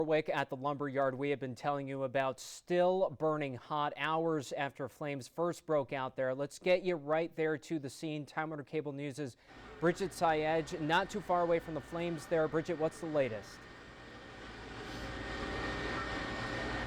Warwick at the lumber yard we have been telling you about, still burning hot hours after flames first broke out there. Let's get you right there to the scene. Time Warner Cable News' Briggette Sayegh, not too far away from the flames there. Briggette, what's the latest?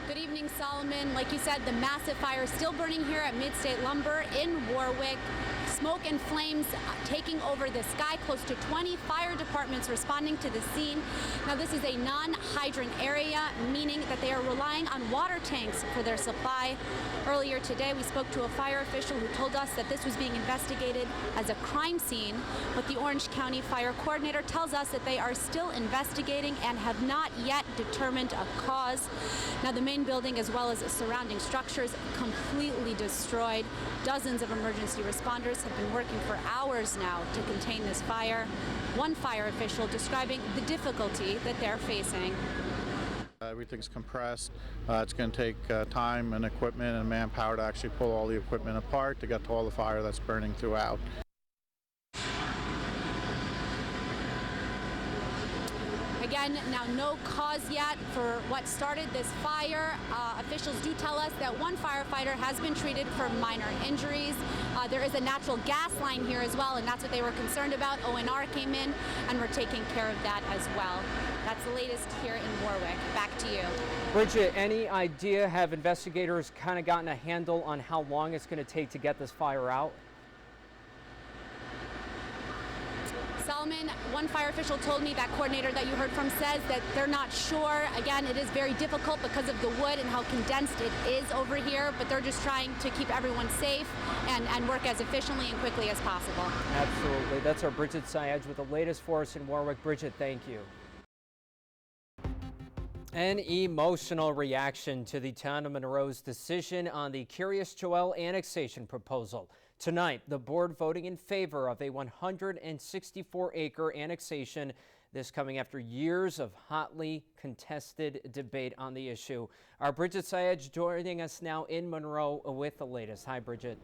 Good evening, Solomon. Like you said, the massive fire is still burning here at Mid-State Lumber in Warwick. Smoke and flames taking over the sky. Close to 20 fire departments responding to the scene. Now, this is a non-hydrant area, meaning that they are relying on water tanks for their supply. Earlier today, we spoke to a fire official who told us that this was being investigated as a crime scene, but the Orange County Fire Coordinator tells us that they are still investigating and have not yet determined a cause. Now, the main building as well as surrounding structures completely destroyed. Dozens of emergency responders have been working for hours now to contain this fire. One fire official describing the difficulty that they're facing. Everything's compressed. It's going to take time and equipment and manpower to actually pull all the equipment apart to get to all the fire that's burning throughout. Again, now no cause yet for what started this fire. Officials do tell us that one firefighter has been treated for minor injuries. There is a natural gas line here as well, and that's what they were concerned about. ONR came in and we're taking care of that as well. That's the latest here in Warwick. Back to you. Briggette, any idea, have investigators kind of gotten a handle on how long it's going to take to get this fire out? Solomon, one fire official told me, that coordinator that you heard from says that they're not sure. Again, it is very difficult because of the wood and how condensed it is over here, but they're just trying to keep everyone safe and work as efficiently and quickly as possible. Absolutely. That's our Briggette Sayegh with the latest for us in Warwick. Briggette, thank you. An emotional reaction to the town of Monroe's decision on the Curious Joel annexation proposal. Tonight, the board voting in favor of a 164-acre annexation, this coming after years of hotly contested debate on the issue. Our Briggette Sayegh joining us now in Monroe with the latest. Hi, Briggette.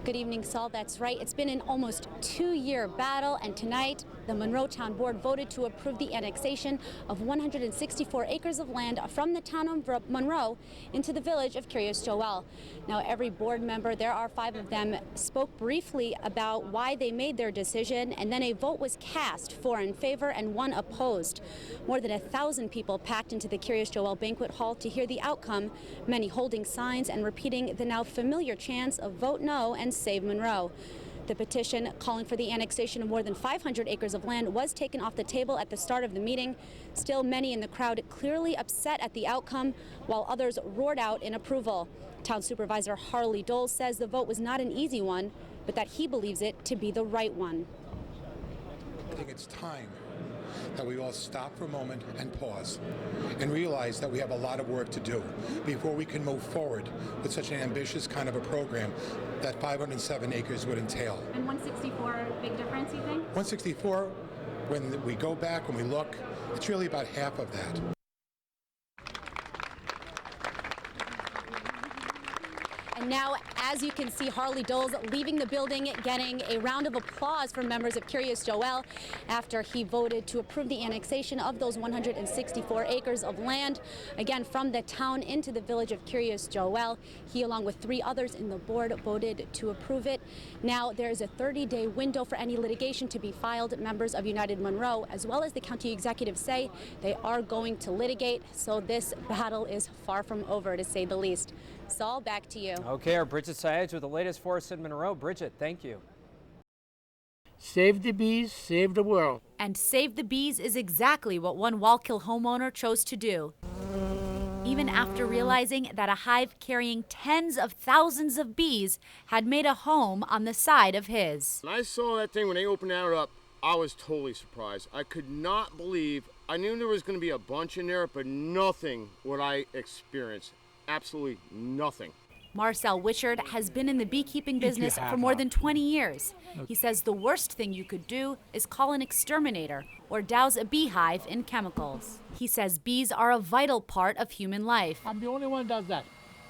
Good evening, Saul. That's right. It's been an almost 2-year battle, and tonight the Monroe Town Board voted to approve the annexation of 164 acres of land from the town of Monroe into the village of Curious Joel. Now, every board member, there are 5 of them, spoke briefly about why they made their decision, and then a vote was cast, 4 in favor and 1 opposed. More than 1,000 people packed into the Curious Joel banquet hall to hear the outcome, many holding signs and repeating the now familiar chants of "Vote No" and "Save Monroe." The petition calling for the annexation of more than 500 acres of land was taken off the table at the start of the meeting. Still, many in the crowd clearly upset at the outcome, while others roared out in approval. Town Supervisor Harley Dole says the vote was not an easy one, but that he believes it to be the right one. I think it's time that we all stop for a moment and pause and realize that we have a lot of work to do before we can move forward with such an ambitious kind of a program that 507 acres would entail. And 164, big difference, you think? 164, when we go back and we look, it's really about half of that. And now, as you can see, Harley Dole's leaving the building, getting a round of applause from members of Curious Joel after he voted to approve the annexation of those 164 acres of land, again, from the town into the village of Curious Joel. He, along with 3 others in the board, voted to approve it. Now, there is a 30-day window for any litigation to be filed. Members of United Monroe, as well as the county executive, say they are going to litigate, so this battle is far from over, to say the least. Saul, back to you. Okay, our Briggette Sayegh with the latest for us in Monroe. Briggette, thank you. Save the bees, save the world. And save the bees is exactly what one Wallkill homeowner chose to do. Even after realizing that a hive carrying tens of thousands of bees had made a home on the side of his. When I saw that thing, when they opened that up, I was totally surprised. I could not believe, I knew there was going to be a bunch in there, but nothing what I experienced. Absolutely nothing. Marcel Wichard has been in the beekeeping business for more than 20 years. He says the worst thing you could do is call an exterminator or douse a beehive in chemicals. He says bees are a vital part of human life. I'm the only one who does that.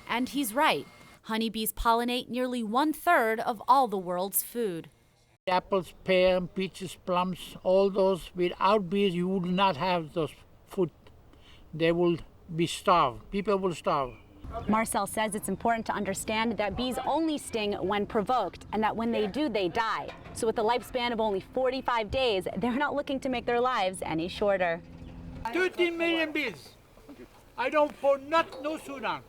And he's right. Honeybees pollinate nearly 1/3 of all the world's food. Apples, pear, peaches, plums, all those. Without bees, you would not have those food. They will be starved. People will starve. Marcel says it's important to understand that bees only sting when provoked, and that when they do, they die. So with a lifespan of only 45 days, they're not looking to make their lives any shorter. 13 million bees. I don't pour no Sudan.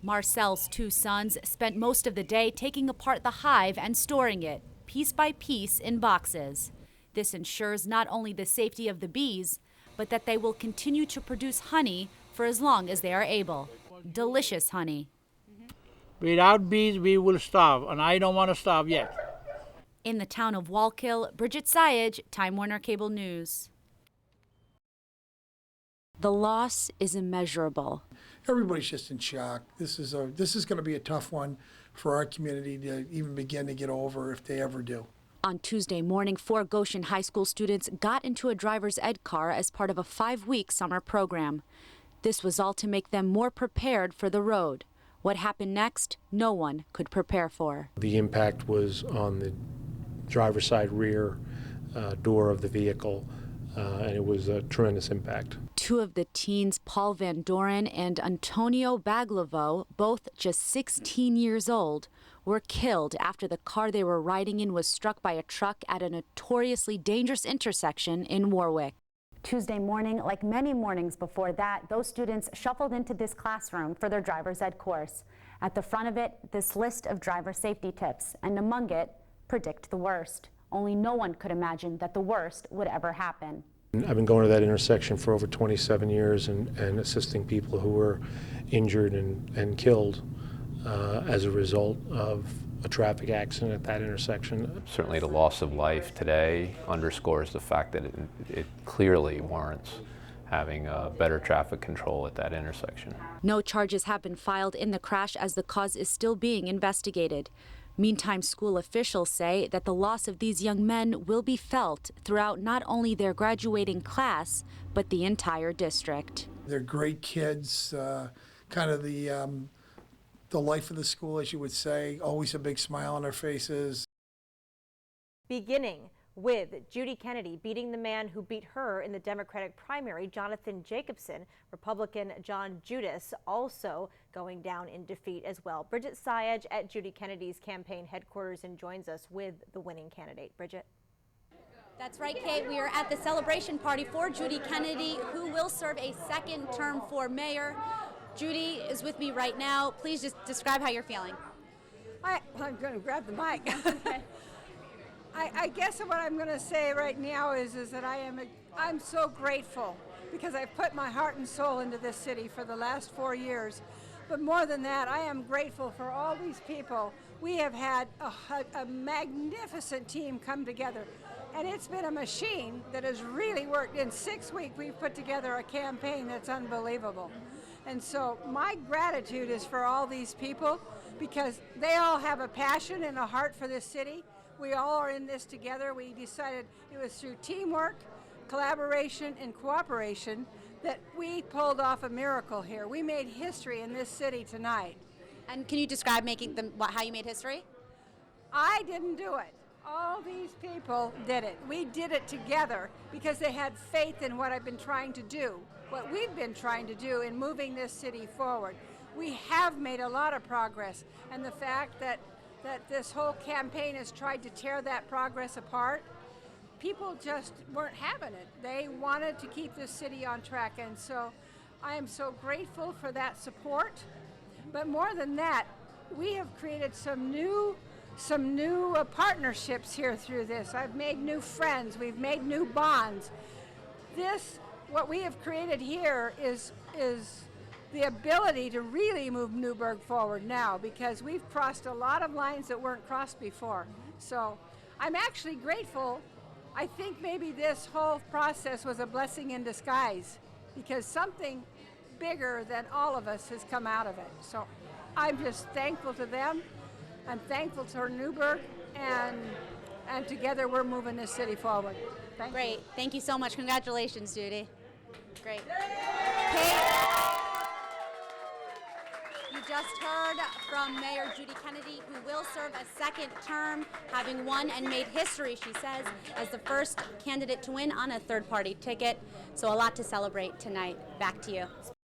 Marcel's 2 sons spent most of the day taking apart the hive and storing it, piece by piece, in boxes. This ensures not only the safety of the bees, but that they will continue to produce honey for as long as they are able. Delicious honey. Without bees, we will starve, and I don't want to starve yet. In the town of Wallkill, Briggette, Sayegh, Time Warner Cable News. The loss is immeasurable. Everybody's just in shock. This is going to be a tough one for our community to even begin to get over, if they ever do. On Tuesday morning, 4 Goshen High School students got into a driver's ed car as part of a 5-week summer program. This was all to make them more prepared for the road. What happened next, no one could prepare for. The impact was on the driver's side rear door of the vehicle, and it was a tremendous impact. 2 of the teens, Paul Van Doren and Antonio Baglavo, both just 16 years old, were killed after the car they were riding in was struck by a truck at a notoriously dangerous intersection in Warwick. Tuesday morning, like many mornings before that, those students shuffled into this classroom for their driver's ed course. At the front of it, this list of driver safety tips, and among it, predict the worst. Only no one could imagine that the worst would ever happen. I've been going to that intersection for over 27 years and assisting people who were injured and killed as a result of a traffic accident at that intersection. Certainly the loss of life today underscores the fact that it clearly warrants having better traffic control at that intersection. No charges have been filed in the crash as the cause is still being investigated. Meantime, school officials say that the loss of these young men will be felt throughout not only their graduating class, but the entire district. They're great kids, kind of the life of the school, as you would say, always a big smile on their faces. Beginning with Judy Kennedy beating the man who beat her in the Democratic primary, Jonathan Jacobson. Republican John Judas also going down in defeat as well. Briggette Sayegh at Judy Kennedy's campaign headquarters and joins us with the winning candidate. Briggette. That's right, Kate. We are at the celebration party for Judy Kennedy, who will serve a 2nd term for mayor. Judy is with me right now. Please just describe how you're feeling. I'm going to grab the mic. I guess what I'm going to say right now is that I'm so grateful because I've put my heart and soul into this city for the last 4 years. But more than that, I am grateful for all these people. We have had a magnificent team come together. And it's been a machine that has really worked. In 6 weeks, we've put together a campaign that's unbelievable. And so my gratitude is for all these people because they all have a passion and a heart for this city. We all are in this together. We decided it was through teamwork, collaboration, and cooperation that we pulled off a miracle here. We made history in this city tonight. And can you describe how you made history? I didn't do it. All these people did it. We did it together because they had faith in what I've been trying to do, what we've been trying to do in moving this city forward. We have made a lot of progress, and the fact that this whole campaign has tried to tear that progress apart, people just weren't having it. They wanted to keep this city on track, and so I am so grateful for that support. But more than that, we have created some new partnerships here through this. I've made new friends. We've made new bonds. What we have created here is the ability to really move Newburgh forward now because we've crossed a lot of lines that weren't crossed before. So I'm actually grateful. I think maybe this whole process was a blessing in disguise because something bigger than all of us has come out of it. So I'm just thankful to them. I'm thankful to Newburgh, and together we're moving this city forward. Great. Thank you so much. Congratulations, Judy. Great. You just heard from Mayor Judy Kennedy, who will serve a second term, having won and made history, she says, as the first candidate to win on a third-party ticket. So a lot to celebrate tonight. Back to you.